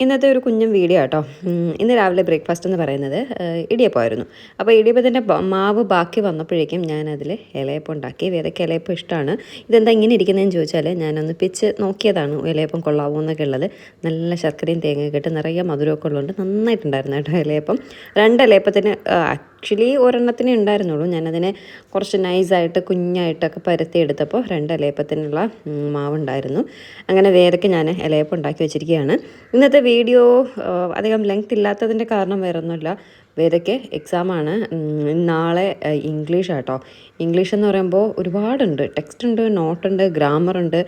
ഇന്നത്തെ ഒരു കുഞ്ഞും വീഡിയോ കേട്ടോ. ഇന്ന് രാവിലെ ബ്രേക്ക്ഫാസ്റ്റ് എന്ന് പറയുന്നത് ഇടിയപ്പമായിരുന്നു. അപ്പോൾ ഇടിയപ്പത്തിൻ്റെ മാവ് ബാക്കി വന്നപ്പോഴേക്കും ഞാനതിൽ ഇലയപ്പം ഉണ്ടാക്കി. വേദയ്ക്ക് ഇലയപ്പം ഇഷ്ടമാണ്. ഇതെന്താ ഇങ്ങനെ ഇരിക്കുന്നതെന്ന് ചോദിച്ചാൽ ഞാനൊന്ന് പിച്ച് നോക്കിയതാണ് ഇലയപ്പം കൊള്ളാവോ എന്നൊക്കെ ഉള്ളത്. നല്ല ശർക്കരയും തേങ്ങയൊക്കെ ഇട്ട് നിറയെ മധുരമൊക്കെ ഉള്ളതുകൊണ്ട് നന്നായിട്ടുണ്ടായിരുന്നു കേട്ടോ ഇലയപ്പം. 2 ഇലയപ്പത്തിന് ആക്ച്വലി ഒരെണ്ണത്തിനേ ഉണ്ടായിരുന്നുള്ളൂ. ഞാനതിനെ കുറച്ച് നൈസായിട്ട് കുഞ്ഞായിട്ടൊക്കെ പരത്തി എടുത്തപ്പോൾ 2 ഇലയപ്പത്തിനുള്ള മാവുണ്ടായിരുന്നു. അങ്ങനെ വേദയ്ക്ക് ഞാൻ ഇലയപ്പം ഉണ്ടാക്കി വെച്ചിരിക്കുകയാണ്. ഇന്നത്തെ വീഡിയോ അധികം ലെങ്ത് ഇല്ലാത്തതിൻ്റെ കാരണം വേറെ ഒന്നുമില്ല. വേദയ്ക്ക് എക്സാമാണ് നാളെ. ഇംഗ്ലീഷാട്ടോ. ഇംഗ്ലീഷ് എന്ന് പറയുമ്പോൾ ഒരുപാടുണ്ട്. ടെക്സ്റ്റ് ഉണ്ട്, നോട്ടുണ്ട്, ഗ്രാമറുണ്ട്,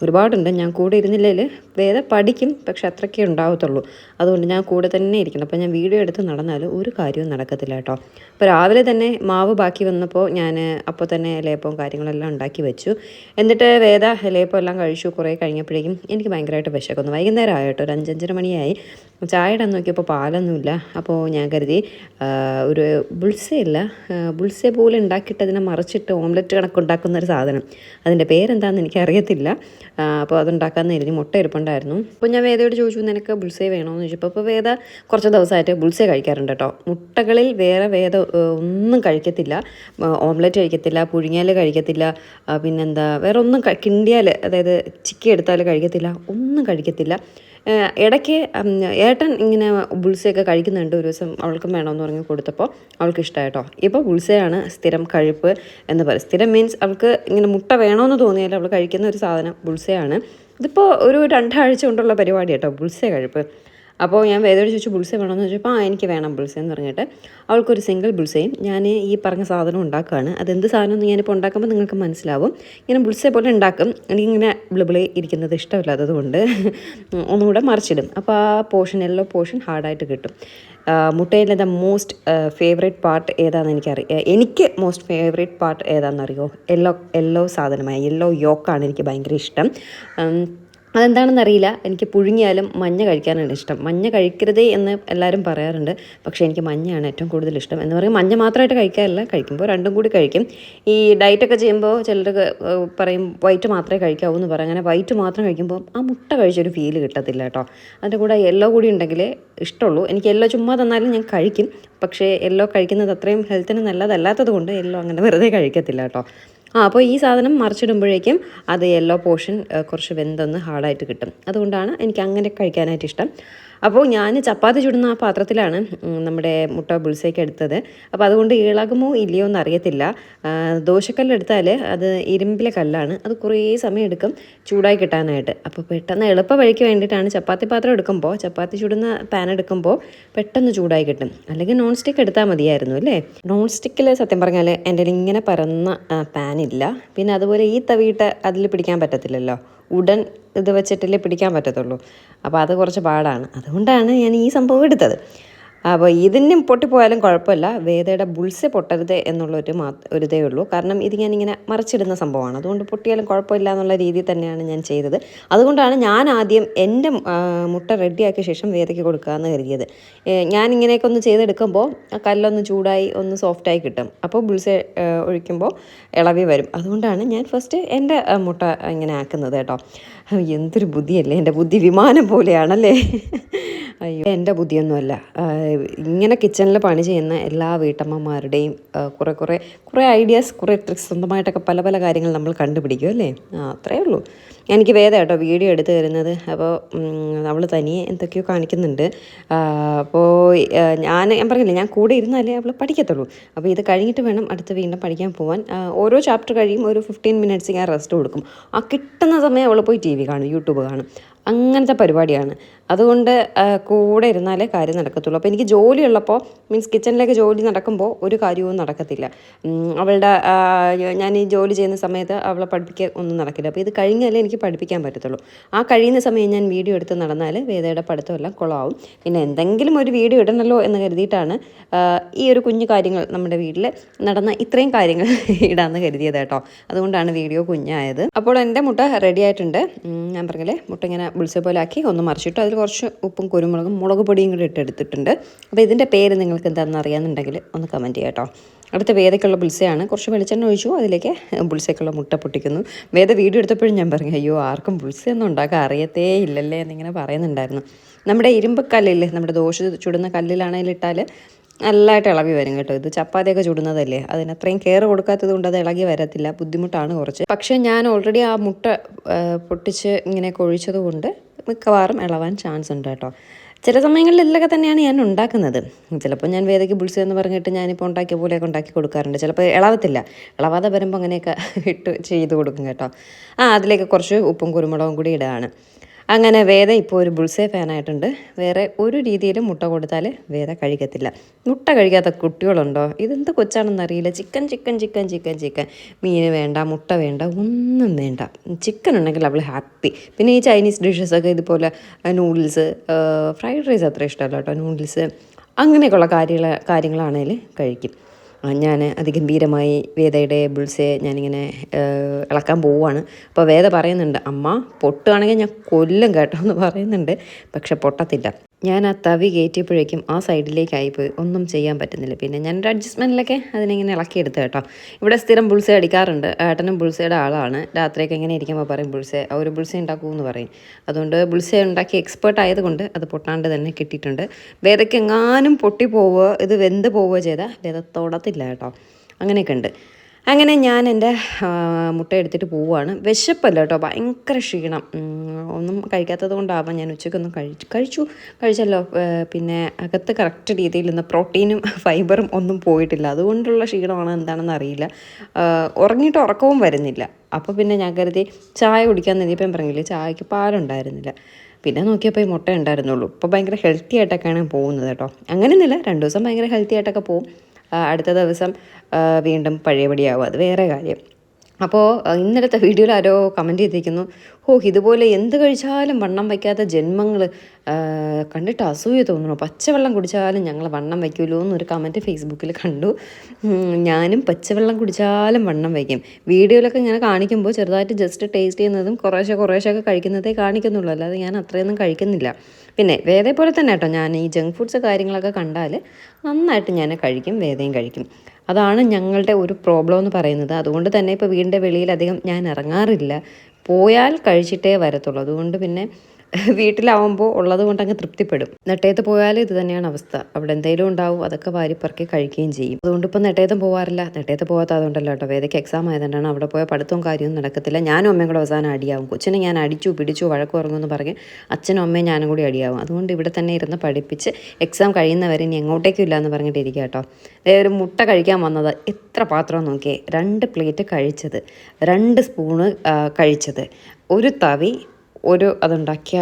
ഒരുപാടുണ്ട്. ഞാൻ കൂടെ ഇരുന്നില്ലെങ്കിൽ വേദ പഠിക്കും, പക്ഷെ അത്രയ്ക്കേ ഉണ്ടാവത്തുള്ളൂ. അതുകൊണ്ട് ഞാൻ കൂടെ തന്നെ ഇരിക്കണം. അപ്പോൾ ഞാൻ വീഡിയോ എടുത്ത് നടന്നാൽ ഒരു കാര്യവും നടക്കത്തില്ല കേട്ടോ. അപ്പോൾ രാവിലെ തന്നെ മാവ് ബാക്കി വന്നപ്പോൾ ഞാൻ അപ്പോൾ തന്നെ ഇലയപ്പവും കാര്യങ്ങളെല്ലാം ഉണ്ടാക്കി വെച്ചു. എന്നിട്ട് വേദ ഇലയപ്പം എല്ലാം കഴിച്ചു. കുറേ കഴിഞ്ഞപ്പോഴേക്കും എനിക്ക് ഭയങ്കരമായിട്ട് വിശക്കുന്നു. വൈകുന്നേരം ആയിട്ടോ, ഒരു 5-5:30 മണിയായി. ചായ ഇടാൻ നോക്കിയപ്പോൾ പാലൊന്നുമില്ല. അപ്പോൾ ഞാൻ കരുതി ഒരു ബുൾസെ പോലെ ഉണ്ടാക്കിയിട്ട് അതിനെ മറിച്ചിട്ട് ഓംലെറ്റ് കണക്കുണ്ടാക്കുന്ന ഒരു സാധനം, അതിൻ്റെ പേരെന്താണെന്ന് എനിക്കറിയത്തില്ല. അപ്പോൾ അതുണ്ടാക്കാമെന്ന് കരുതി. മുട്ട ഇരിപ്പുണ്ടായിരുന്നു. അപ്പോൾ ഞാൻ വേദയോട് ചോദിച്ചു, നിനക്ക് ബുൾസെ വേണമെന്ന് ചോദിച്ചപ്പോൾ അപ്പോൾ വേദ കുറച്ച് ദിവസമായിട്ട് ബുൾസെ കഴിക്കാറുണ്ട് കേട്ടോ. മുട്ടകളിൽ വേറെ വേദ ഒന്നും കഴിക്കത്തില്ല. ഓംലെറ്റ് കഴിക്കത്തില്ല, പുഴുങ്ങിയാൽ കഴിക്കത്തില്ല, പിന്നെന്താ വേറെ ഒന്നും കിണ്ടിയാൽ, അതായത് ചിക്കി എടുത്താൽ കഴിക്കത്തില്ല, ഒന്നും കഴിക്കത്തില്ല. ഇടയ്ക്ക് ഏട്ടൻ ഇങ്ങനെ ബുൾസയൊക്കെ കഴിക്കുന്നുണ്ട്. ഒരു ദിവസം അവൾക്കും വേണമെന്ന് പറഞ്ഞ് കൊടുത്തപ്പോൾ അവൾക്ക് ഇഷ്ടമായിട്ടോ. ഇപ്പോൾ ബുൾസയാണ് സ്ഥിരം കഴിപ്പ് എന്ന് പറയും. സ്ഥിരം മീൻസ് അവൾക്ക് ഇങ്ങനെ മുട്ട വേണമെന്ന് തോന്നിയാൽ അവൾ കഴിക്കുന്ന ഒരു സാധനം ബുൾസയാണ്. ഇതിപ്പോൾ ഒരു 2 ആഴ്ച കൊണ്ടുള്ള പരിപാടി കേട്ടോ, ബുൾസെ കഴിപ്പ്. അപ്പോൾ ഞാൻ വേദയോട് ചോദിച്ചു ബുൾസെ വേണമെന്ന് ചോദിച്ചപ്പോൾ എനിക്ക് വേണം ബുൾസെ എന്ന് പറഞ്ഞിട്ട് അവൾക്കൊരു സിംഗിൾ ബുൾസയും ഞാൻ ഈ പറഞ്ഞ സാധനം ഉണ്ടാക്കുകയാണ്. അതെന്ത് സാധനം എന്ന് ഞാനിപ്പോൾ ഉണ്ടാക്കുമ്പോൾ നിങ്ങൾക്ക് മനസ്സിലാവും. ഇങ്ങനെ ബുൾസെ പോലെ ഉണ്ടാക്കും. എനിക്കിങ്ങനെ ബ്ലിബിളി ഇരിക്കുന്നത് ഇഷ്ടമില്ലാത്തത് കൊണ്ട് ഒന്നുകൂടെ മറിച്ചിടും. അപ്പോൾ ആ പോർഷൻ, യെല്ലോ പോർഷൻ ഹാർഡായിട്ട് കിട്ടും. മുട്ടയിലെ മോസ്റ്റ് ഫേവറേറ്റ് പാർട്ട് ഏതാണെന്ന് എനിക്കറിയാം. എനിക്ക് മോസ്റ്റ് ഫേവറേറ്റ് പാർട്ട് ഏതാണെന്നറിയോ? യെല്ലോ സാധനമായ യെല്ലോ യോക്കാണ് എനിക്ക് ഭയങ്കര ഇഷ്ടം. അതെന്താണെന്നറിയില്ല, എനിക്ക് പുഴുങ്ങിയാലും മഞ്ഞ കഴിക്കാനാണ് ഇഷ്ടം. മഞ്ഞ കഴിക്കരുതേ എന്ന് എല്ലാവരും പറയാറുണ്ട്, പക്ഷേ എനിക്ക് മഞ്ഞയാണ് ഏറ്റവും കൂടുതൽ ഇഷ്ടം. എന്ന് പറയും മഞ്ഞ മാത്രമായിട്ട് കഴിക്കാറില്ല, കഴിക്കുമ്പോൾ രണ്ടും കൂടി കഴിക്കും. ഈ ഡയറ്റൊക്കെ ചെയ്യുമ്പോൾ ചിലർക്ക് പറയും വൈറ്റ് മാത്രമേ കഴിക്കാവൂ എന്ന് പറയും. അങ്ങനെ വൈറ്റ് മാത്രം കഴിക്കുമ്പോൾ ആ മുട്ട കഴിച്ചൊരു ഫീല് കിട്ടത്തില്ല കേട്ടോ. അതിൻ്റെ കൂടെ യെല്ലോ കൂടി ഉണ്ടെങ്കിലേ ഇഷ്ടമുള്ളൂ. എനിക്ക് യെല്ലോ ചുമ്മാ തന്നാലും ഞാൻ കഴിക്കും, പക്ഷേ യെല്ലോ കഴിക്കുന്നത് അത്രയും ഹെൽത്തിന് നല്ലതല്ലാത്തത് കൊണ്ട് യെല്ലോ അങ്ങനെ വെറുതെ കഴിക്കത്തില്ല കേട്ടോ. അപ്പോൾ ഈ സാധനം മറിച്ചിടുമ്പോഴേക്കും അത് യെല്ലോ പോർഷൻ കുറച്ച് വെന്തൊന്ന് ഹാർഡായിട്ട് കിട്ടും. അതുകൊണ്ടാണ് എനിക്ക് അങ്ങനെ കഴിക്കാനായിട്ട് ഇഷ്ടം. അപ്പോൾ ഞാൻ ചപ്പാത്തി ചുടുന്ന ആ പാത്രത്തിലാണ് നമ്മുടെ മുട്ട ബുൾസേക്ക് എടുത്തത്. അപ്പോൾ അതുകൊണ്ട് ഇളകുമോ ഇല്ലയോ എന്ന് അറിയത്തില്ല. ദോശക്കല്ലെടുത്താൽ അത് ഇരുമ്പിലെ കല്ലാണ്, അത് കുറേ സമയം എടുക്കും ചൂടായി കിട്ടാനായിട്ട്. അപ്പോൾ പെട്ടെന്ന് എളുപ്പ വഴിക്ക് വേണ്ടിയിട്ടാണ് ചപ്പാത്തി പാത്രം എടുക്കുമ്പോൾ, ചപ്പാത്തി ചുടുന്ന പാൻ എടുക്കുമ്പോൾ പെട്ടെന്ന് ചൂടായി കിട്ടും. അല്ലെങ്കിൽ നോൺ സ്റ്റിക്ക് എടുത്താൽ മതിയായിരുന്നു അല്ലേ. നോൺ സ്റ്റിക്കിൽ സത്യം പറഞ്ഞാൽ എൻ്റെ ഇങ്ങനെ പരന്ന പാനില്ല. പിന്നെ അതുപോലെ ഈ തവിയിട്ട് അതിൽ പിടിക്കാൻ പറ്റത്തില്ലല്ലോ, ഉടൻ ഇത് വെച്ചിട്ടല്ലേ പിടിക്കാൻ പറ്റത്തുള്ളൂ. അപ്പോൾ അത് കുറച്ച് പാടാണ്. അതുകൊണ്ടാണ് ഞാൻ ഈ സംഭവം എടുത്തത്. അപ്പോൾ ഇതിനും പൊട്ടിപ്പോയാലും കുഴപ്പമില്ല, വേദയുടെ ബുൾസെ പൊട്ടരുത് എന്നുള്ളൊരു ഇതേ ഉള്ളൂ. കാരണം ഇത് ഞാനിങ്ങനെ മറിച്ചിടുന്ന സംഭവമാണ്, അതുകൊണ്ട് പൊട്ടിയാലും കുഴപ്പമില്ല എന്നുള്ള രീതിയിൽ തന്നെയാണ് ഞാൻ ചെയ്തത്. അതുകൊണ്ടാണ് ഞാൻ ആദ്യം എൻ്റെ മുട്ട റെഡിയാക്കിയ ശേഷം വേദയ്ക്ക് കൊടുക്കാമെന്ന് കരുതിയത്. ഞാനിങ്ങനെയൊക്കെ ഒന്ന് ചെയ്തെടുക്കുമ്പോൾ കല്ലൊന്ന് ചൂടായി ഒന്ന് സോഫ്റ്റായി കിട്ടും. അപ്പോൾ ബുൾസെ ഒഴിക്കുമ്പോൾ ഇളവി വരും. അതുകൊണ്ടാണ് ഞാൻ ഫസ്റ്റ് എൻ്റെ മുട്ട ഇങ്ങനെ ആക്കുന്നത് കേട്ടോ. എന്തൊരു ബുദ്ധിയല്ലേ, എൻ്റെ ബുദ്ധി വിമാനം പോലെയാണല്ലേ. അയ്യോ, എൻ്റെ ബുദ്ധിയൊന്നുമല്ല. ഇങ്ങനെ കിച്ചണിൽ പണി ചെയ്യുന്ന എല്ലാ വീട്ടമ്മമാരുടെയും കുറേ ഐഡിയാസ്, കുറേ ട്രിക്സ്, സ്വന്തമായിട്ടൊക്കെ പല പല കാര്യങ്ങൾ നമ്മൾ കണ്ടുപിടിക്കും അല്ലേ. അത്രയേ ഉള്ളൂ. എനിക്ക് വേദ കേട്ടോ വീഡിയോ എടുത്ത് തരുന്നത്. അപ്പോൾ അവൾ തനിയെ എന്തൊക്കെയോ കാണിക്കുന്നുണ്ട്. അപ്പോൾ ഞാൻ പറഞ്ഞില്ലേ, ഞാൻ കൂടെ ഇരുന്നാലേ അവൾ പഠിക്കത്തുള്ളൂ. അപ്പോൾ ഇത് കഴിഞ്ഞിട്ട് വേണം അടുത്ത് വീണ്ടും പഠിക്കാൻ പോകാൻ. ഓരോ ചാപ്റ്റർ കഴിയും ഒരു 15 മിനിറ്റ്സ് ഞാൻ റെസ്റ്റ് കൊടുക്കും. ആ കിട്ടുന്ന സമയം അവൾ പോയി TV കാണും, യൂട്യൂബ് കാണും. അങ്ങനത്തെ പരിപാടിയാണ്. അതുകൊണ്ട് കൂടെ ഇരുന്നാലേ കാര്യം നടക്കത്തുള്ളൂ. അപ്പോൾ എനിക്ക് ജോലിയുള്ളപ്പോൾ, മീൻസ് കിച്ചണിലേക്ക് ജോലി നടക്കുമ്പോൾ ഒരു കാര്യവും നടക്കത്തില്ല. അവളുടെ ഞാൻ ഈ ജോലി ചെയ്യുന്ന സമയത്ത് അവളെ പഠിപ്പിക്കാൻ ഒന്നും നടക്കില്ല. അപ്പോൾ ഇത് കഴിഞ്ഞാലേ എനിക്ക് പഠിപ്പിക്കാൻ പറ്റത്തുള്ളൂ. ആ കഴിയുന്ന സമയം ഞാൻ വീഡിയോ എടുത്ത് നടന്നാൽ വേദയുടെ പഠിത്തമെല്ലാം കുളമാവും. പിന്നെ എന്തെങ്കിലും ഒരു വീഡിയോ ഇടണമല്ലോ എന്ന് കരുതിയിട്ടാണ് ഈ ഒരു കുഞ്ഞു കാര്യങ്ങൾ, നമ്മുടെ വീട്ടിൽ നടന്ന ഇത്രയും കാര്യങ്ങൾ ഇടാമെന്ന് കരുതിയത് കേട്ടോ. അതുകൊണ്ടാണ് വീഡിയോ കുഞ്ഞായത്. അപ്പോൾ എൻ്റെ മുട്ട റെഡി ആയിട്ടുണ്ട്. ഞാൻ പറഞ്ഞില്ലേ, മുട്ട ഇങ്ങനെ ബുൾസെ പോലെ ആക്കി ഒന്ന് മറിച്ചിട്ട് അതിൽ കുറച്ച് ഉപ്പും കുരുമുളകും മുളക് പൊടിയും കൂടി ഇട്ടെടുത്തിട്ടുണ്ട്. അപ്പോൾ ഇതിൻ്റെ പേര് നിങ്ങൾക്ക് എന്താണെന്ന് അറിയാമെന്നുണ്ടെങ്കിൽ ഒന്ന് കമൻറ്റ് ചെയ്യാം കേട്ടോ. അടുത്ത വേദയ്ക്കുള്ള ബുൾസയാണ്. കുറച്ച് വെളിച്ചെണ്ണ ഒഴിച്ചു, അതിലേക്ക് ബുൾസയ്ക്കുള്ള മുട്ട പൊട്ടിക്കുന്നു. വേദ വീഡിയോ എടുത്തപ്പോഴും ഞാൻ പറഞ്ഞു, അയ്യോ ആർക്കും ബുൾസയൊന്നും ഉണ്ടാക്കാൻ അറിയത്തേ ഇല്ലല്ലേ എന്നിങ്ങനെ പറയുന്നുണ്ടായിരുന്നു. നമ്മുടെ ഇരുമ്പ് കല്ലില്ലേ, നമ്മുടെ ദോശ ചുടുന്ന കല്ലിലാണെങ്കിലും ഇട്ടാൽ നല്ലതായിട്ട് ഇളകി വരും കേട്ടോ. ഇത് ചപ്പാത്തിയൊക്കെ ചുടുന്നതല്ലേ, അതിനത്രയും കെയർ കൊടുക്കാത്തത് കൊണ്ട് അത് ഇളകി വരത്തില്ല, ബുദ്ധിമുട്ടാണ് കുറച്ച്. പക്ഷേ ഞാൻ ഓൾറെഡി ആ മുട്ട പൊട്ടിച്ച് ഇങ്ങനെ കൊഴിച്ചത് കൊണ്ട് മിക്കവാറും ഇളവാൻ ചാൻസ് ഉണ്ട് കേട്ടോ. ചില സമയങ്ങളിലൊക്കെ തന്നെയാണ് ഞാൻ ഉണ്ടാക്കുന്നത്. ചിലപ്പോൾ ഞാൻ വേദയ്ക്ക് ബുൾസ എന്ന് പറഞ്ഞിട്ട് ഞാനിപ്പോൾ ഉണ്ടാക്കിയ പോലെയൊക്കെ ഉണ്ടാക്കി കൊടുക്കാറുണ്ട്. ചിലപ്പോൾ ഇളവത്തില്ല, ഇളവാതെ വരുമ്പോൾ അങ്ങനെയൊക്കെ ഇട്ട് ചെയ്ത് കൊടുക്കും കേട്ടോ. അതിലേക്ക് കുറച്ച് ഉപ്പും കുരുമുളകും കൂടി ഇടുകയാണ്. അങ്ങനെ വേദ ഇപ്പോൾ ഒരു ബുൾസേ ഫാനായിട്ടുണ്ട്. വേറെ ഒരു രീതിയിലും മുട്ട കൊടുത്താൽ വേദ കഴിക്കത്തില്ല. മുട്ട കഴിക്കാത്ത കുട്ടികളുണ്ടോ? ഇതെന്ത് കൊച്ചാണെന്നറിയില്ല. Chicken chicken chicken chicken chicken, മീൻ വേണ്ട, മുട്ട വേണ്ട, ഒന്നും വേണ്ട. ചിക്കൻ ഉണ്ടെങ്കിൽ അവൾ ഹാപ്പി. പിന്നെ ഈ ചൈനീസ് ഡിഷസൊക്കെ ഇതുപോലെ നൂഡിൽസ്, ഫ്രൈഡ് റൈസ് അത്ര ഇഷ്ടമല്ല കേട്ടോ, നൂഡിൽസ് അങ്ങനെയൊക്കെയുള്ള കാര്യങ്ങളാണെങ്കിൽ കഴിക്കും. ഞാൻ അതിഗംഭീരമായി വേദയുടെ ബുൾസയെ ഞാനിങ്ങനെ ഇളക്കാൻ പോവുകയാണ്. അപ്പോൾ വേദ പറയുന്നുണ്ട്, അമ്മ പൊട്ടുകയാണെങ്കിൽ ഞാൻ കൊല്ലും കേട്ടോ എന്ന് പറയുന്നുണ്ട്. പക്ഷെ പൊട്ടത്തില്ല. ഞാൻ ആ തവി കയറ്റിയപ്പോഴേക്കും ആ സൈഡിലേക്കായിപ്പോയി, ഒന്നും ചെയ്യാൻ പറ്റുന്നില്ല. പിന്നെ ഞാനൊരു അഡ്ജസ്റ്റ്മെൻറ്റിലൊക്കെ അതിനെങ്ങനെ ഇളക്കിയെടുത്ത് കേട്ടോ. ഇവിടെ സ്ഥിരം ബുൾസ അടിക്കാറുണ്ട്. ഏട്ടനും ബുൾസയുടെ ആളാണ്. രാത്രിയൊക്കെ എങ്ങനെ ഇരിക്കുമ്പോൾ പറയും ഒരു ബുൾസ ഉണ്ടാക്കുമെന്ന് പറയും. അതുകൊണ്ട് ബുൾസ ഉണ്ടാക്കി എക്സ്പേർട്ട് ആയതുകൊണ്ട് അത് പൊട്ടാണ്ട് തന്നെ കിട്ടിയിട്ടുണ്ട്. വേദയ്ക്ക് എങ്ങാനും പൊട്ടിപ്പോവുക, ഇത് വെന്ത് പോവുക ചെയ്താൽ വേദ തൊടത്തില്ല കേട്ടോ. അങ്ങനെയൊക്കെ ഉണ്ട്. അങ്ങനെ ഞാൻ എൻ്റെ മുട്ട എടുത്തിട്ട് പോവുകയാണ്. വിശപ്പല്ല കേട്ടോ, ഭയങ്കര ക്ഷീണം. ഒന്നും കഴിക്കാത്തത് കൊണ്ടാവാം ഞാൻ ഉച്ചയ്ക്കൊന്നും കഴിച്ചല്ലോ. പിന്നെ അകത്ത് കറക്റ്റ് രീതിയിൽ ഇന്ന് പ്രോട്ടീനും ഫൈബറും ഒന്നും പോയിട്ടില്ല. അതുകൊണ്ടുള്ള ക്ഷീണമാണ് എന്താണെന്ന് അറിയില്ല. ഉറങ്ങിയിട്ട് ഉറക്കവും വരുന്നില്ല. അപ്പോൾ പിന്നെ ഞാൻ കരുതി ചായ കുടിക്കാൻ നേരിയപ്പം പറഞ്ഞില്ലേ, ചായക്ക് പാലുണ്ടായിരുന്നില്ല. പിന്നെ നോക്കിയപ്പോൾ ഈ മുട്ട ഉണ്ടായിരുന്നുള്ളൂ. ഇപ്പോൾ ഭയങ്കര ഹെൽത്തി ആയിട്ടൊക്കെയാണ് പോകുന്നത് കേട്ടോ. അങ്ങനെയൊന്നുമില്ല, 2 ദിവസം ഭയങ്കര ഹെൽത്തി ആയിട്ടൊക്കെ പോകും. അടുത്ത ദിവസം വീണ്ടും പഴയപടിയാവും, അത് വേറെ കാര്യം. അപ്പോൾ ഇന്നലത്തെ വീഡിയോയിൽ ആരോ കമൻറ്റ് ചെയ്തിരിക്കുന്നു, ഇതുപോലെ എന്ത് കഴിച്ചാലും വണ്ണം വയ്ക്കാത്ത ജന്മങ്ങൾ കണ്ടിട്ട് അസൂയ തോന്നുന്നു, പച്ചവെള്ളം കുടിച്ചാലും ഞങ്ങൾ വണ്ണം വയ്ക്കുമല്ലോ എന്നൊരു കമൻറ്റ് ഫേസ്ബുക്കിൽ കണ്ടു. ഞാനും പച്ചവെള്ളം കുടിച്ചാലും വണ്ണം വയ്ക്കും. വീഡിയോയിലൊക്കെ ഇങ്ങനെ കാണിക്കുമ്പോൾ ചെറുതായിട്ട് ജസ്റ്റ് ടേസ്റ്റ് ചെയ്യുന്നതും കുറേശ്ശെ കഴിക്കുന്നതേ കാണിക്കുന്നുള്ളൂ, അല്ലാതെ ഞാൻ അത്രയൊന്നും കഴിക്കുന്നില്ല. പിന്നെ വേദയെ പോലെ തന്നെ കേട്ടോ, ഞാൻ ഈ ജങ്ക് ഫുഡ്സ് കാര്യങ്ങളൊക്കെ കണ്ടാൽ നന്നായിട്ട് ഞാൻ കഴിക്കും, വേദയും കഴിക്കും. അതാണ് ഞങ്ങളുടെ ഒരു പ്രോബ്ലം എന്ന് പറയുന്നത്. അതുകൊണ്ട് തന്നെ ഇപ്പോൾ വീടിൻ്റെ വെളിയിലധികം ഞാൻ ഇറങ്ങാറില്ല. പോയാൽ കഴിച്ചിട്ടേ വരത്തുള്ളൂ. അതുകൊണ്ട് പിന്നെ വീട്ടിലാവുമ്പോൾ ഉള്ളത് കൊണ്ട് അങ്ങ് തൃപ്തിപ്പെടും. നെട്ടയത്ത് പോയാലും ഇത് തന്നെയാണ് അവസ്ഥ. അവിടെ എന്തെങ്കിലും ഉണ്ടാവും, അതൊക്കെ വാരിപ്പറക്കി കഴിക്കുകയും ചെയ്യും. അതുകൊണ്ട് ഇപ്പോൾ നെട്ടയത്തും പോകാറില്ല. നെട്ടയത്ത് പോകാത്ത അതുകൊണ്ടല്ലോ കേട്ടോ, വേദയ്ക്ക് എക്സാം ആയതുകൊണ്ടാണ്. അവിടെ പോയ പഠിത്തവും കാര്യമൊന്നും നടക്കത്തില്ല. ഞാനും അമ്മയും കൂടെ അവസാനം അടിയാവും. കൊച്ചിനെ ഞാൻ അടിച്ചു പിടിച്ചു വഴക്ക് ഉറങ്ങുമെന്ന് പറഞ്ഞ് അച്ഛനും അമ്മയും ഞാനും കൂടി അടിയാവും. അതുകൊണ്ട് ഇവിടെ തന്നെ ഇരുന്ന് പഠിപ്പിച്ച് എക്സാം കഴിയുന്നവരെ ഇനി എങ്ങോട്ടേക്കും ഇല്ല എന്ന് പറഞ്ഞിട്ട് ഇരിക്കുക കേട്ടോ. ഒരു മുട്ട കഴിക്കാൻ വന്നത് എത്ര പാത്രം നോക്കിയേ, 2 പ്ലേറ്റ് കഴിച്ചത്, 2 സ്പൂണ് കഴിച്ചത്, ഒരു തവി, അതുണ്ടാക്കിയ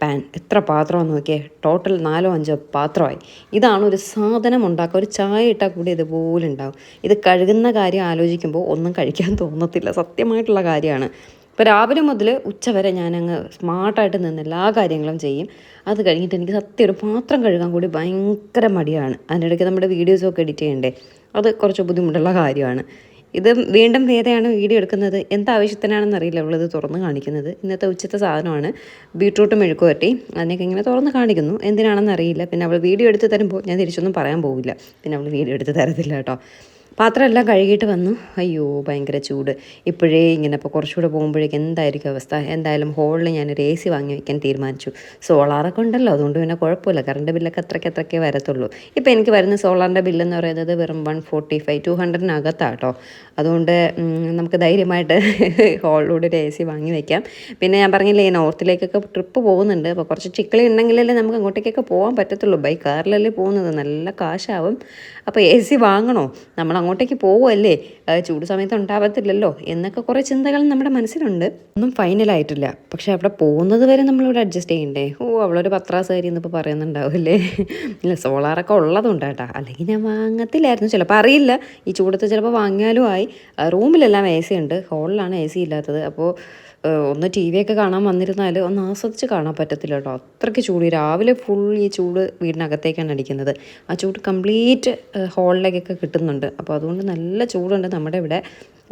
പാൻ, എത്ര പാത്രമെന്ന് നോക്കിയേ, ടോട്ടൽ 4-5 പാത്രമായി. ഇതാണ് ഒരു സാധനം ഉണ്ടാക്കുക. ഒരു ചായ ഇട്ടാൽ കൂടി ഇതുപോലെ ഉണ്ടാവും. ഇത് കഴുകുന്ന കാര്യം ആലോചിക്കുമ്പോൾ ഒന്നും കഴിക്കാൻ തോന്നത്തില്ല, സത്യമായിട്ടുള്ള കാര്യമാണ്. ഇപ്പോൾ രാവിലെ മുതൽ ഉച്ച വരെ ഞാനങ്ങ് സ്മാർട്ടായിട്ട് നിന്ന് എല്ലാ കാര്യങ്ങളും ചെയ്യും. അത് കഴിഞ്ഞിട്ട് എനിക്ക് സത്യം ഒരു പാത്രം കഴുകാൻ കൂടി ഭയങ്കര മടിയാണ്. അതിനിടയ്ക്ക് നമ്മുടെ വീഡിയോസൊക്കെ എഡിറ്റ് ചെയ്യണ്ടേ, അത് കുറച്ച് ബുദ്ധിമുട്ടുള്ള കാര്യമാണ്. ഇത് വീണ്ടും വേദയാണ് വീഡിയോ എടുക്കുന്നത്. എന്താവശ്യത്തിനാണെന്ന് അറിയില്ല അവളിത് തുറന്ന് കാണിക്കുന്നത്. ഇന്നത്തെ ഉച്ചത്തെ സാധനമാണ് ബീട്രൂട്ട് മെഴുക്ക് വരട്ടി. അതിനൊക്കെ ഇങ്ങനെ തുറന്ന് കാണിക്കുന്നു, എന്തിനാണെന്ന് അറിയില്ല. പിന്നെ അവൾ വീഡിയോ എടുത്ത് തരുമ്പോൾ ഞാൻ തിരിച്ചൊന്നും പറയാൻ പോവില്ല. പിന്നെ അവൾ വീഡിയോ എടുത്ത് തരത്തില്ല കേട്ടോ. പാത്രമെല്ലാം കഴുകിയിട്ട് വന്നു. അയ്യോ ഭയങ്കര ചൂട്. ഇപ്പോഴേ ഇങ്ങനെ ഇപ്പോൾ കുറച്ചുകൂടെ പോകുമ്പോഴേക്കും എന്തായിരിക്കും അവസ്ഥ. എന്തായാലും ഹോളിൽ ഞാനൊരു AC വാങ്ങി വയ്ക്കാൻ തീരുമാനിച്ചു. സോളാറൊക്കെ ഉണ്ടല്ലോ, അതുകൊണ്ട് പിന്നെ കുഴപ്പമില്ല. കറണ്ട് ബില്ലൊക്കെ അത്രയ്ക്കേ വരത്തുള്ളൂ. ഇപ്പോൾ എനിക്ക് വരുന്ന സോളാറിൻ്റെ ബില്ലെന്ന് പറയുന്നത് വെറും 145, 200-നകത്താണ് കേട്ടോ. അതുകൊണ്ട് നമുക്ക് ധൈര്യമായിട്ട് ഹോളിലൂടെ ഒരു AC വാങ്ങി വയ്ക്കാം. പിന്നെ ഞാൻ പറഞ്ഞില്ലേ, നോർത്തിലേക്കൊക്കെ ട്രിപ്പ് പോകുന്നുണ്ട്. അപ്പോൾ കുറച്ച് ചിക്കളി ഉണ്ടെങ്കിലല്ലേ നമുക്ക് അങ്ങോട്ടേക്കൊക്കെ പോകാൻ പറ്റത്തുള്ളൂ. ബൈ കാറിലല്ലേ പോകുന്നത്, നല്ല കാശാവും. അപ്പോൾ AC വാങ്ങണോ, നമ്മൾ അങ്ങോട്ടേക്ക് പോവുമല്ലേ, ചൂട് സമയത്ത് ഉണ്ടാവത്തില്ലല്ലോ എന്നൊക്കെ കുറേ ചിന്തകൾ നമ്മുടെ മനസ്സിലുണ്ട്. ഒന്നും ഫൈനലായിട്ടില്ല. പക്ഷെ അവിടെ പോകുന്നത് വരെ നമ്മളിവിടെ അഡ്ജസ്റ്റ് ചെയ്യണ്ടേ. അവളൊരു പത്രാസുകാരി എന്നിപ്പോൾ പറയുന്നുണ്ടാവില്ലേ. ഇല്ല, സോളാറൊക്കെ ഉള്ളതുകൊണ്ട് കേട്ടോ, അല്ലെങ്കിൽ ഞാൻ വാങ്ങത്തില്ലായിരുന്നു. ചിലപ്പോൾ അറിയില്ല, ഈ ചൂടത്ത് ചിലപ്പോൾ വാങ്ങിയാലും ആയി. റൂമിലെല്ലാം AC ഉണ്ട്, ഹോളിലാണ് AC ഇല്ലാത്തത്. അപ്പോൾ ഒന്ന് TV ഒക്കെ കാണാൻ വന്നിരുന്നാൽ ഒന്ന് ആസ്വദിച്ച് കാണാൻ പറ്റത്തില്ല കേട്ടോ, അത്രയ്ക്ക് ചൂട്. രാവിലെ ഫുൾ ഈ ചൂട് വീടിനകത്തേക്കാണ് അടിക്കുന്നത്. ആ ചൂട് കംപ്ലീറ്റ് ഹോളിലേക്കൊക്കെ കിട്ടുന്നുണ്ട്. അപ്പോൾ അതുകൊണ്ട് നല്ല ചൂടുണ്ട് നമ്മുടെ ഇവിടെ.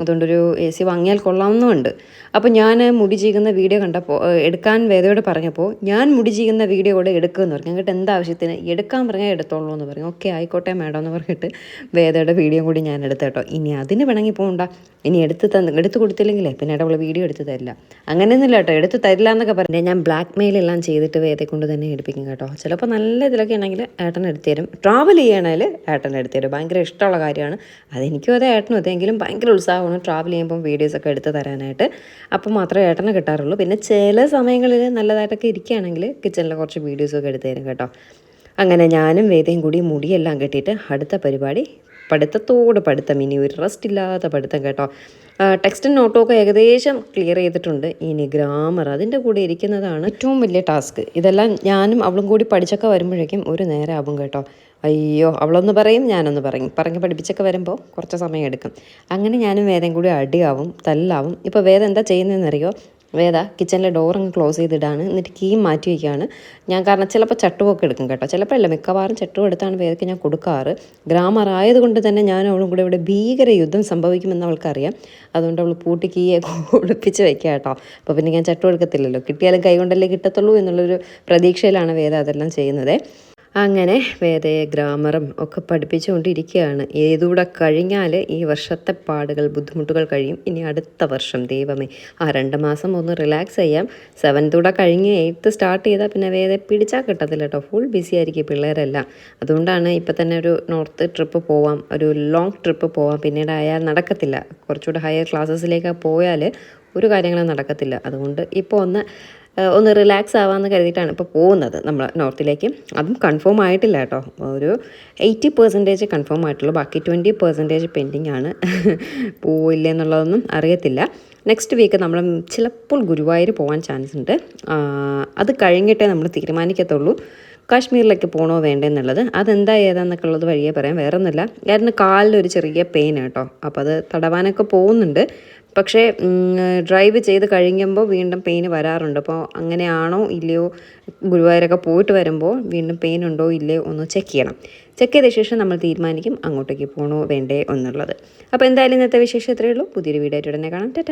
അതുകൊണ്ടൊരു AC വാങ്ങിയാൽ കൊള്ളാവുന്നുമുണ്ട്. അപ്പോൾ ഞാൻ മുടി ചീകുന്ന വീഡിയോ കണ്ടപ്പോൾ എടുക്കാൻ വേദയോട് പറഞ്ഞപ്പോൾ ഞാൻ മുടി ചീകുന്ന വീഡിയോ കൂടെ എടുക്കുമെന്ന് പറഞ്ഞു. അങ്ങോട്ട് എന്താവശ്യത്തിന് എടുക്കാൻ പറഞ്ഞാൽ എടുത്തോളൂ എന്ന് പറഞ്ഞു. ഓക്കെ ആയിക്കോട്ടെ മാഡം എന്ന് പറഞ്ഞിട്ട് വേദയുടെ വീഡിയോ കൂടി ഞാൻ എടുത്തു കേട്ടോ. ഇനി അതിന് വേണമെങ്കിൽ പോകണ്ട, ഇനി എടുത്ത് കൊടുത്തില്ലെങ്കിലേ പിന്നെ അവൾ വീഡിയോ എടുത്ത് തരില്ല. അങ്ങനെയൊന്നുമില്ല കേട്ടോ, എടുത്ത് തരില്ല എന്നൊക്കെ പറഞ്ഞാൽ ഞാൻ ബ്ലാക്ക് മെയിലെല്ലാം ചെയ്തിട്ട് വേദയെ കൊണ്ട് തന്നെ എടുപ്പിക്കും കേട്ടോ. ചിലപ്പോൾ നല്ല ഇതിലൊക്കെ ആണെങ്കിൽ ഏട്ടൻ എടുത്തു തരും. ട്രാവൽ ചെയ്യണമെങ്കിൽ ഏട്ടൻ എടുത്തു തരും. ഭയങ്കര ഇഷ്ടമുള്ള കാര്യമാണ്. അതെനിക്കും അതെ ഏട്ടനും അതെങ്കിലും ഭയങ്കര ഉത്സാഹമാണ് ട്രാവൽ ചെയ്യുമ്പം വീഡിയോസൊക്കെ എടുത്ത് തരാനായിട്ട്. അപ്പോൾ മാത്രമേ ഏട്ടനെ കിട്ടാറുള്ളൂ. പിന്നെ ചില സമയങ്ങളിൽ നല്ലതായിട്ടൊക്കെ ഇരിക്കുകയാണെങ്കിൽ കിച്ചണിലെ കുറച്ച് വീഡിയോസൊക്കെ എടുത്തു തരും കേട്ടോ. അങ്ങനെ ഞാനും വേദയും കൂടി മുടിയെല്ലാം കെട്ടിയിട്ട് അടുത്ത പരിപാടി പഠിത്തം. ഇനി ഒരു റെസ്റ്റ് ഇല്ലാത്ത പഠിത്തം കേട്ടോ. ടെക്സ്റ്റും നോട്ടും ഒക്കെ ഏകദേശം ക്ലിയർ ചെയ്തിട്ടുണ്ട്. ഇനി ഗ്രാമർ അതിൻ്റെ കൂടെ ഇരിക്കുന്നതാണ് ഏറ്റവും വലിയ ടാസ്ക്. ഇതെല്ലാം ഞാനും അവളും കൂടി പഠിച്ചൊക്കെ വരുമ്പോഴേക്കും ഒരു നേരം ആവും കേട്ടോ. അയ്യോ, അവളൊന്ന് പറയും ഞാനൊന്ന് പറഞ്ഞ് പഠിപ്പിച്ചൊക്കെ വരുമ്പോൾ കുറച്ച് സമയം എടുക്കും. അങ്ങനെ ഞാനും വേദയും കൂടി അടിയാവും, തല്ലാവും. ഇപ്പോൾ വേദ എന്താ ചെയ്യുന്നതെന്നറിയോ? വേദ കിച്ചണിലെ ഡോറങ്ങ് ക്ലോസ് ചെയ്തിടാണ്, എന്നിട്ട് കീ മാറ്റി വയ്ക്കുകയാണ് ഞാൻ. കാരണം ചിലപ്പോൾ ചട്ടുവൊക്കെ എടുക്കും കേട്ടോ, ചിലപ്പോൾ അല്ല മിക്കവാറും ചട്ടുവ എടുത്താണ് വേദയ്ക്ക് ഞാൻ കൊടുക്കാറ്. ഗ്രാമർ ആയതുകൊണ്ട് തന്നെ ഞാൻ അവളും കൂടെ ഇവിടെ ഭീകര യുദ്ധം സംഭവിക്കുമെന്ന് അവൾക്കറിയാം. അതുകൊണ്ട് അവൾ പൂട്ടി കീയെ ഒളിപ്പിച്ച് വയ്ക്കുക കേട്ടോ. അപ്പോൾ പിന്നെ ഞാൻ ചട്ടുവ എടുക്കത്തില്ലല്ലോ, കിട്ടിയാലും കൈ കൊണ്ടല്ലേ കിട്ടത്തുള്ളൂ എന്നുള്ളൊരു പ്രതീക്ഷയിലാണ് വേദ അതെല്ലാം ചെയ്യുന്നത്. അങ്ങനെ വേദയെ ഗ്രാമറും ഒക്കെ പഠിപ്പിച്ചുകൊണ്ടിരിക്കുകയാണ്. ഏതുകൂടെ കഴിഞ്ഞാൽ ഈ വർഷത്തെ ബുദ്ധിമുട്ടുകൾ കഴിയും. ഇനി അടുത്ത വർഷം ദൈവമേ, 2 മാസം ഒന്ന് റിലാക്സ് ചെയ്യാം. 7th കൂടെ കഴിഞ്ഞ് 8th സ്റ്റാർട്ട് ചെയ്താൽ പിന്നെ വേദയെ പിടിച്ചാൽ കിട്ടത്തില്ല കേട്ടോ. ഫുൾ ബിസി ആയിരിക്കും പിള്ളേരെല്ലാം. അതുകൊണ്ടാണ് ഇപ്പം തന്നെ ഒരു നോർത്ത് ട്രിപ്പ് പോവാം, ഒരു ലോങ് ട്രിപ്പ് പോവാം. പിന്നീട് ആയാൽ നടക്കത്തില്ല. കുറച്ചുകൂടെ ഹയർ ക്ലാസ്സസിലേക്ക് പോയാൽ ഒരു കാര്യങ്ങളും നടക്കത്തില്ല. അതുകൊണ്ട് ഇപ്പോൾ ഒന്ന് റിലാക്സ് ആവാമെന്ന് കരുതിയിട്ടാണ് ഇപ്പോൾ പോകുന്നത് നമ്മൾ നോർത്തിലേക്ക്. അതും കൺഫേം ആയിട്ടില്ല കേട്ടോ. ഒരു 80% കൺഫേം ആയിട്ടുള്ളൂ. ബാക്കി 20% പെൻഡിങ് ആണ്. പോവില്ലേ എന്നുള്ളതൊന്നും അറിയത്തില്ല. നെക്സ്റ്റ് വീക്ക് നമ്മൾ ചിലപ്പോൾ ഗുരുവായൂർ പോകാൻ ചാൻസ് ഉണ്ട്. അത് കഴിഞ്ഞിട്ടേ നമ്മൾ തീരുമാനിക്കത്തുള്ളൂ കാശ്മീരിലേക്ക് പോകണോ വേണ്ടെന്നുള്ളത്. അതെന്താ ഏതാന്നൊക്കെ ഉള്ളത് വഴിയേ പറയാം. വേറെ ഒന്നുമില്ല, കാരണം കാലിലൊരു ചെറിയ പെയിൻ കേട്ടോ. അപ്പോൾ അത് തടവാനൊക്കെ പോകുന്നുണ്ട്. പക്ഷേ ഡ്രൈവ് ചെയ്ത് കഴിയുമ്പോൾ വീണ്ടും പെയിൻ വരാറുണ്ട്. അപ്പോൾ അങ്ങനെയാണോ ഇല്ലയോ, ഗുരുവായൂരൊക്കെ പോയിട്ട് വരുമ്പോൾ വീണ്ടും പെയിൻ ഉണ്ടോ ഇല്ലയോ ഒന്ന് ചെക്ക് ചെയ്യണം. ചെക്ക് ചെയ്ത ശേഷം നമ്മൾ തീരുമാനിക്കും അങ്ങോട്ടേക്ക് പോകണോ വേണ്ടേ എന്നുള്ളത്. അപ്പോൾ എന്തായാലും ഇന്നത്തെ വിശേഷം ഇത്രയേ ഉള്ളൂ. പുതിയൊരു വീഡിയോ ആയിട്ട് ഉടനെ കാണാം. ടാറ്റാ.